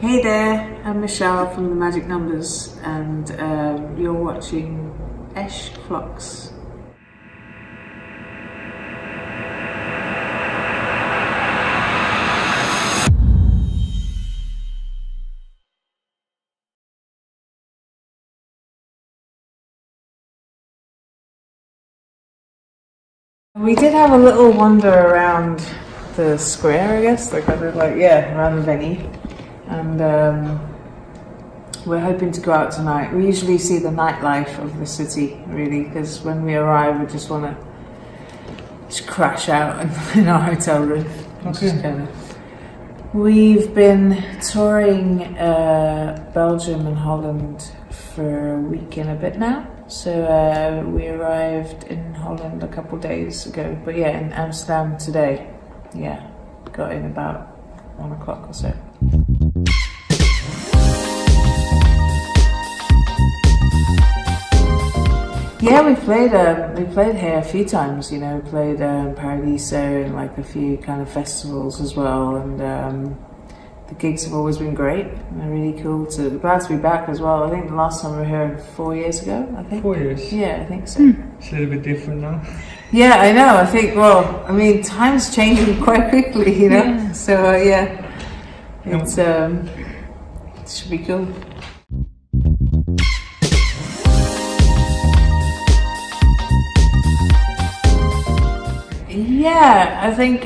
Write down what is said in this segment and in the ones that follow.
Hey there, I'm Michele from the Magic Numbers, and you're watching Esh Flux. We did have a little wander around the square, I guess, around the venue, and we're hoping to go out tonight. We usually see the nightlife of the city, really, because when we arrive, we just want to just crash out in our hotel room. Okay. We've been touring Belgium and Holland for a week and a bit now. So we arrived in Holland a couple days ago, but yeah, in Amsterdam today. Yeah, got in about 1 o'clock or so. Yeah, we played here a few times. You know, we played Paradiso and like a few kind of festivals as well, and the gigs have always been great. They're really cool. Glad to be back as well. I think the last time we were here 4 years ago. I think 4 years. Yeah, I think so. It's a little bit different now. Yeah, I know. I think. Well, I mean, time's changing quite quickly, you know. Yeah. So yeah, it's it should be cool. Yeah, I think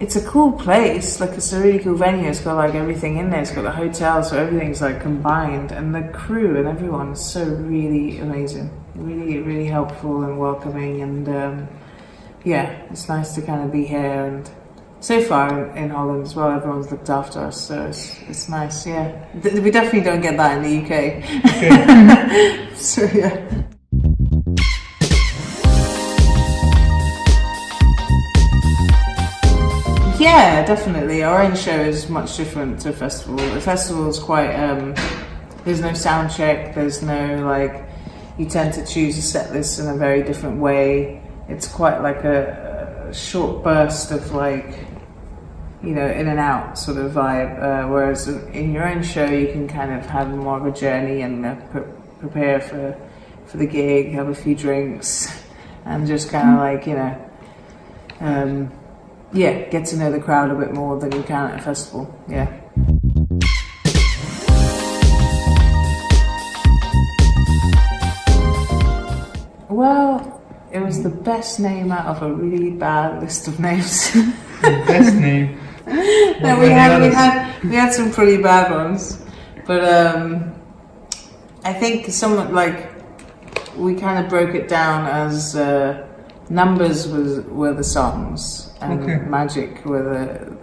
it's a cool place. Like, it's a really cool venue. It's got like everything in there. It's got the hotel, so everything's like combined. And the crew and everyone is so really amazing. Really, really helpful and welcoming. And yeah, it's nice to kind of be here. And so far in Holland as well, everyone's looked after us, so it's nice. Yeah, we definitely don't get that in the UK. Okay. So yeah. Yeah, definitely. Our own show is much different to a festival. The festival is quite, there's no sound check, there's no, like, you tend to choose a set list in a very different way. It's quite like a short burst of, like, you know, in and out sort of vibe. Whereas in your own show, you can kind of have more of a journey and prepare for the gig, have a few drinks, and just kind of like, you know, yeah, get to know the crowd a bit more than you can at a festival, yeah. Well, it was the best name out of a really bad list of names. The best name? No, we had some pretty bad ones, but I think we kind of broke it down as Numbers were the songs, and Magic were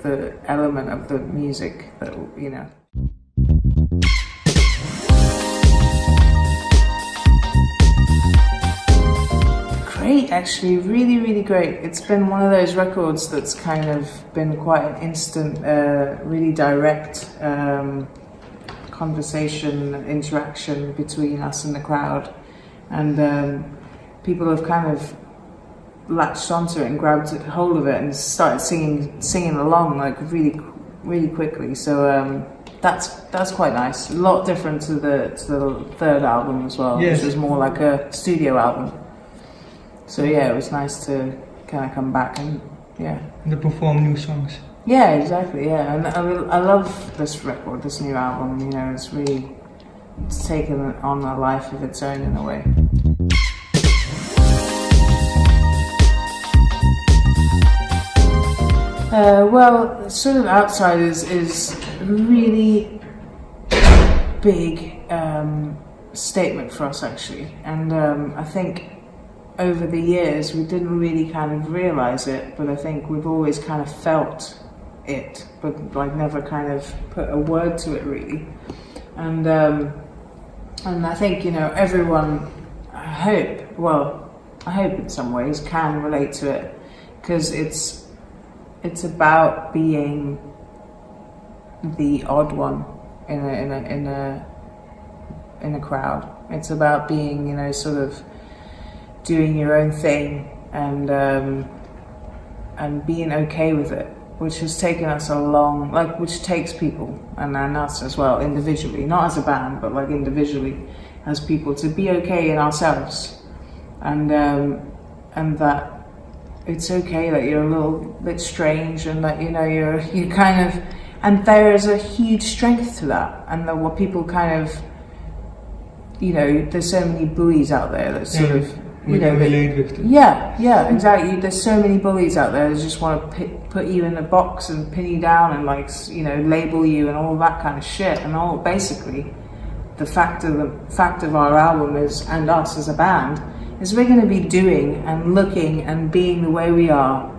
the element of the music that, you know. Great, actually, really, really great. It's been one of those records that's kind of been quite an instant, really direct conversation, interaction between us and the crowd, and people have kind of latched onto it and grabbed hold of it and started singing along like really quickly. So that's quite nice. A lot different to the third album as well, yes, which was more like a studio album. So yeah, it was nice to kind of come back and to perform new songs. Yeah, exactly. Yeah, and I love this record, this new album. You know, it's taken on a life of its own in a way. Well, sort of Outsiders is a really big statement for us, actually, and I think over the years we didn't really kind of realize it, but I think we've always kind of felt it, but like never kind of put a word to it really, and I think, you know, everyone, I hope in some ways can relate to it, because it's about being the odd one in a crowd. It's about being, you know, sort of doing your own thing and being okay with it. which has taken us a long, like, which takes people and us as well individually, not as a band, but like individually as people, to be okay in ourselves, and that it's okay that you're a little bit strange, and that, you know, you kind of, and there is a huge strength to that, and that what people kind of, you know, there's so many bullies out there that sort of, you know, relate with them. Yeah, exactly. There's so many bullies out there that just want to put you in a box and pin you down and, like, you know, label you and all that kind of shit. And all, basically, the fact of our album is, and us as a band, is we're going to be doing and looking and being the way we are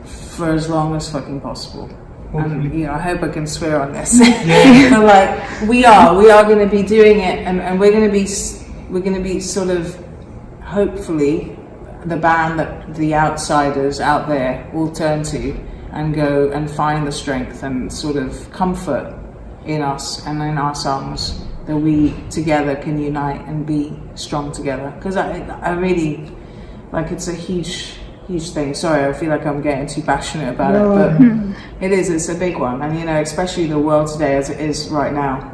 for as long as fucking possible. Hopefully. And, you know, I hope I can swear on this. But, like, we are going to be doing it, and we're going to be sort of, hopefully, the band that the outsiders out there will turn to and go and find the strength and sort of comfort in us and in our songs, that we together can unite and be strong together. Because I really, like, it's a huge thing. Sorry, I feel like I'm getting too passionate about it, but it's a big one. And, you know, especially the world today as it is right now,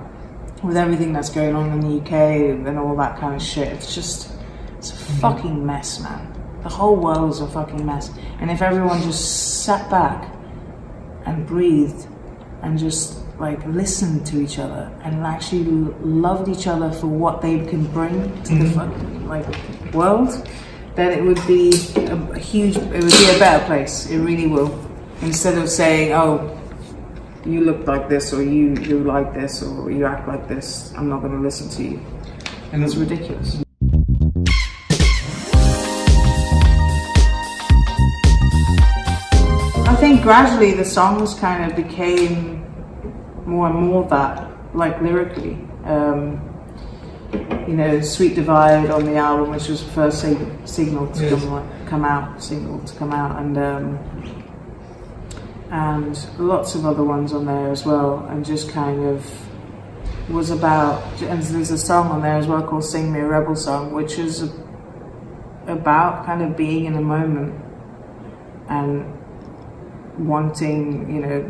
with everything that's going on in the UK and all that kind of shit, it's a fucking mess, man. The whole world is a fucking mess. And if everyone just sat back and breathed and just, like, listened to each other and actually loved each other for what they can bring to the fucking, like, world, then it would be it would be a better place. It really will. Instead of saying, oh, you look like this, or you like this, or you act like this, I'm not going to listen to you. And it's ridiculous. I think gradually the songs kind of became more and more that, like, lyrically. You know, Sweet Divide on the album, which was the first single to come out, and lots of other ones on there as well, and just kind of was about, and there's a song on there as well called Sing Me a Rebel Song, which is about kind of being in a moment and wanting, you know,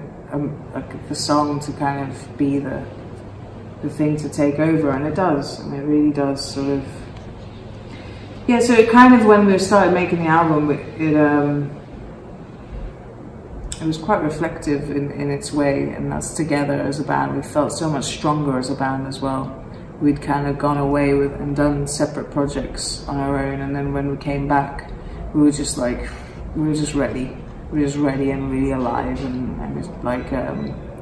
like the song to kind of be the thing to take over, and it does, and it really does sort of. Yeah, so it kind of, when we started making the album, it was quite reflective in its way, and us together as a band, we felt so much stronger as a band as well. We'd kind of gone away with and done separate projects on our own, and then when we came back, we were just ready. We were just ready and really alive, and it's like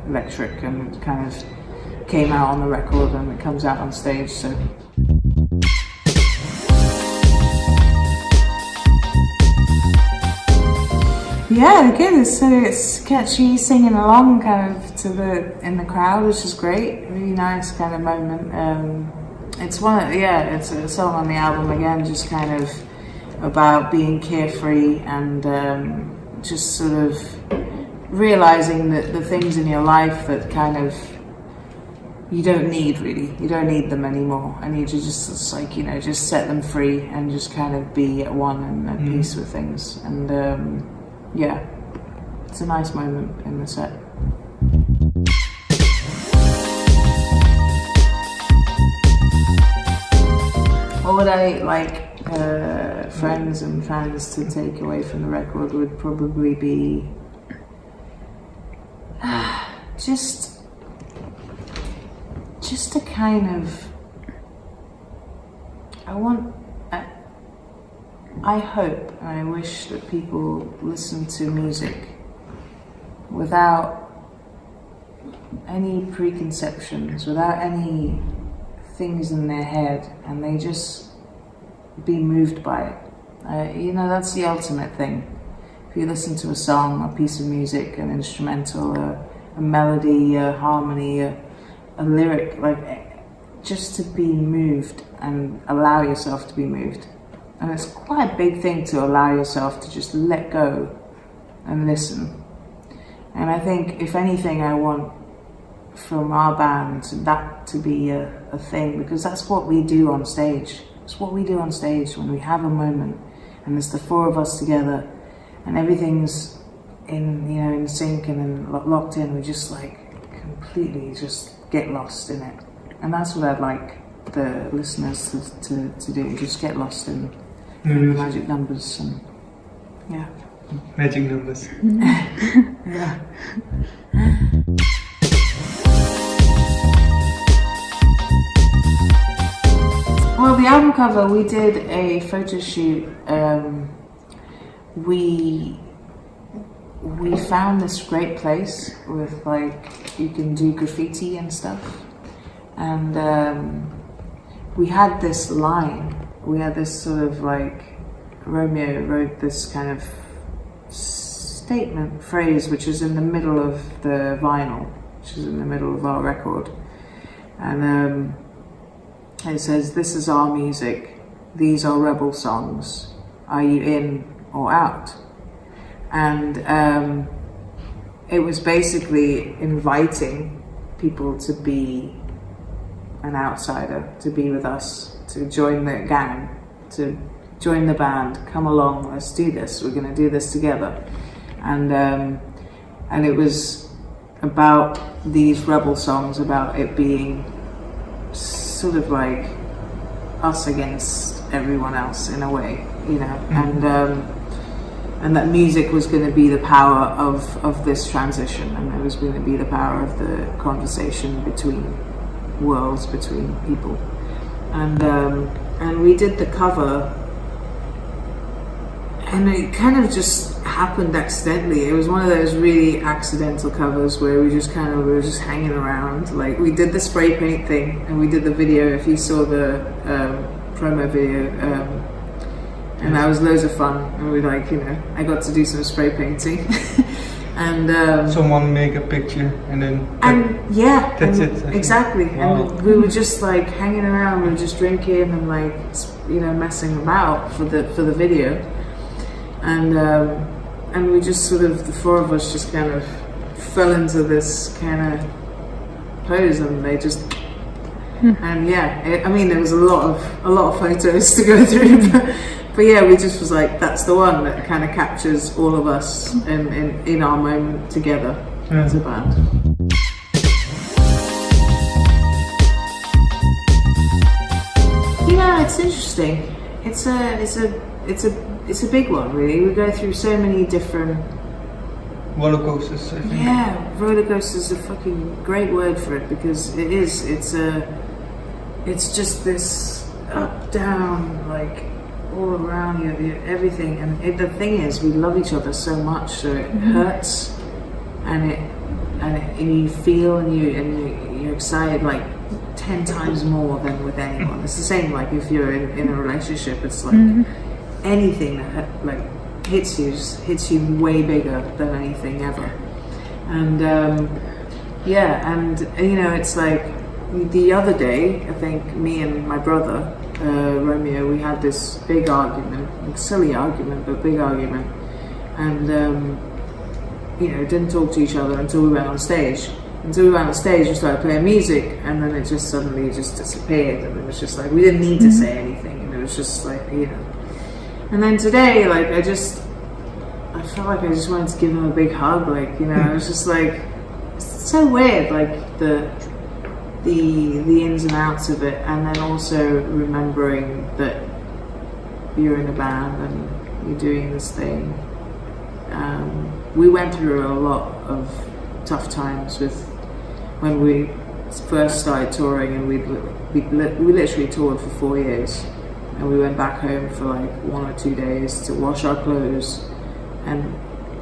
electric, and it kind of came out on the record and it comes out on stage. So yeah, good. It's catchy, singing along kind of in the crowd, which is great. Really nice kind of moment. It's it's a song on the album again, just kind of about being carefree and just sort of realizing that the things in your life that kind of you don't need them anymore, and you just, it's like, you know, just set them free and just kind of be at one and at peace with things. And yeah, it's a nice moment in the set. What would I like friends and fans to take away from the record would probably be just to kind of, I hope and I wish that people listen to music without any preconceptions, without any things in their head, and they just be moved by it. You know, that's the ultimate thing. If you listen to a song, a piece of music, an instrumental, a melody, a harmony, a lyric, like, just to be moved and allow yourself to be moved. And it's quite a big thing to allow yourself to just let go and listen. And I think, if anything, I want from our band that to be a thing, because that's what we do on stage. It's what we do on stage when we have a moment and it's the four of us together and everything's in sync and in, locked in. We just like completely just get lost in it, and that's what I'd like the listeners to do. Just get lost in the magic numbers and yeah. Magic numbers. Yeah. Well, the album cover, we did a photo shoot. We found this great place with like you can do graffiti and stuff, and we had this line. We had this sort of like Romeo wrote this kind of statement phrase, which is in the middle of the vinyl, which is in the middle of our record, and it says, "This is our music. These are rebel songs. Are you in or out?" And it was basically inviting people to be an outsider, to be with us, to join the gang, to join the band. Come along, let's do this. We're going to do this together. And it was about these rebel songs, about it being sort of like us against everyone else in a way, and that music was going to be the power of this transition, and it was going to be the power of the conversation between worlds, between people, and we did the cover, and it kind of just happened accidentally. It was one of those really accidental covers where we were just hanging around. Like we did the spray paint thing, and we did the video. If you saw the promo video, and that was loads of fun. And we I got to do some spray painting, and someone make a picture, and then that's it. Exactly. Wow. And we were just like hanging around. We were just drinking and like messing about for the video. And we just sort of, the four of us just kind of fell into this kind of pose, and they just, and there was a lot of photos to go through, but yeah, we just was like, that's the one that kind of captures all of us in our moment together as a band. It's interesting. It's a big one, really. We go through so many different roller coasters, I think. Yeah, roller coaster is a fucking great word for it, because it is. It's just this up, down, like all around you, everything. And the thing is, we love each other so much, so it hurts, and you feel, and you're excited like 10 times more than with anyone. It's the same like if you're in a relationship. It's like anything that like hits you way bigger than anything ever. And it's like the other day, I think me and my brother Romeo, we had this big argument, like silly argument, but big argument, and didn't talk to each other until we went on stage. Until we went on stage, we started playing music, and then it just suddenly just disappeared, and it was just like we didn't need to say anything, and it was just like And then today, like I felt like I just wanted to give him a big hug, like it was just like it's so weird, like the ins and outs of it, and then also remembering that you're in a band and you're doing this thing. We went through a lot of tough times when we first started touring, and we literally toured for 4 years, and we went back home for like 1 or 2 days to wash our clothes and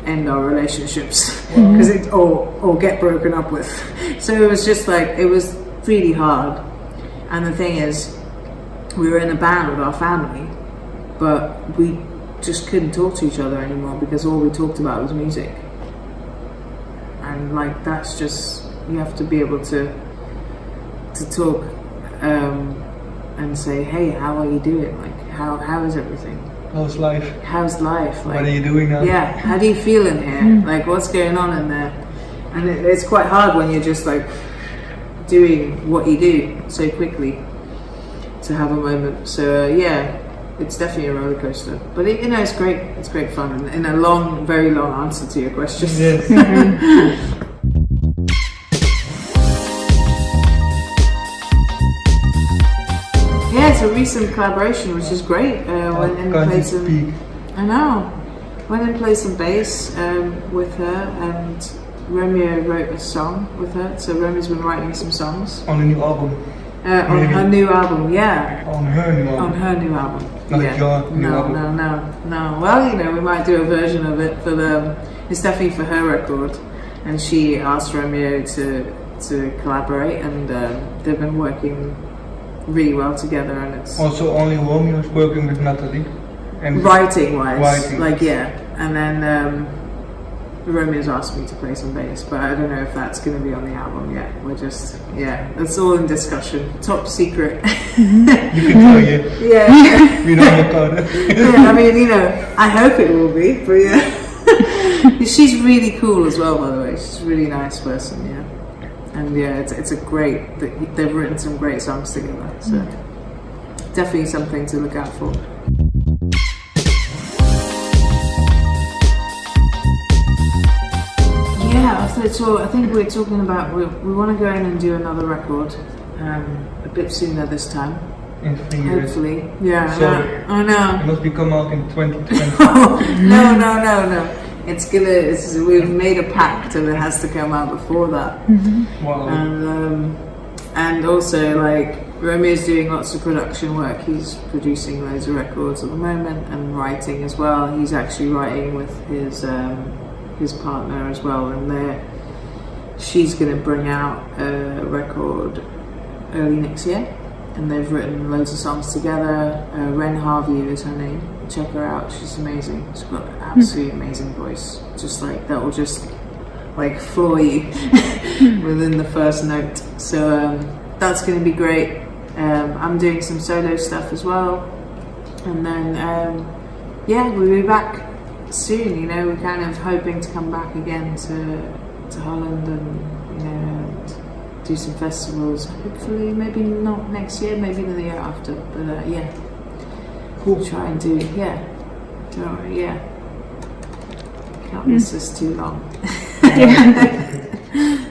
end our relationships because or get broken up with. So it was just like, it was really hard. And the thing is, we were in a band with our family, but we just couldn't talk to each other anymore because all we talked about was music. And like, that's just, you have to be able to talk and say, hey, how are you doing? Like, how is everything? How's life? Like, what are you doing now? Yeah, how do you feel in here? Like, what's going on in there? And it's quite hard when you're just like doing what you do so quickly to have a moment. So it's definitely a roller coaster. But it, you know, it's great. It's great fun. And a long, very long answer to your question. Yes. Yeah, it's a recent collaboration, which is great. Went and played some. I know. Went and played some bass with her, and Romeo wrote a song with her. So Romeo's been writing some songs On a new album. on her new album. Yeah. On her new album. On her new album. Not yeah. your new album. No. Well, you know, we might do a version of it, but it's definitely for her record. And she asked Romeo to collaborate, and they've been working really well together. And it's Also, only Romeo is working with Natalie. And writing wise, Writing. like yeah. And then Romeo's asked me to play some bass, but I don't know if that's going to be on the album yet. We're just it's all in discussion. Top secret. you can tell you. Yeah. We know your code. Yeah, I mean, you know, I hope it will be, but yeah. She's really cool as well, by the way. She's a really nice person, yeah. And yeah, it's a great, they've written some great songs together, so definitely something to look out for. Yeah, so I think we're talking about, we want to go in and do another record a bit sooner this time. In 3 years. Hopefully. Yeah, So, I know. It must be come out in 2020. No. We've made a pact and it has to come out before that. Wow. And also, like, Romeo's doing lots of production work. He's producing loads of records at the moment and writing as well. He's actually writing with his partner as well, and she's going to bring out a record early next year. And they've written loads of songs together. Ren Harvey is her name. Check her out. She's amazing. She's got an absolutely amazing voice. Just like that will just like floor you within the first note. So that's going to be great. I'm doing some solo stuff as well, and then we'll be back soon. You know, we're kind of hoping to come back again to Holland and you know. And do some festivals, hopefully, maybe not next year, maybe the year after, but Cool. Try and do, can't miss this too long.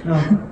No.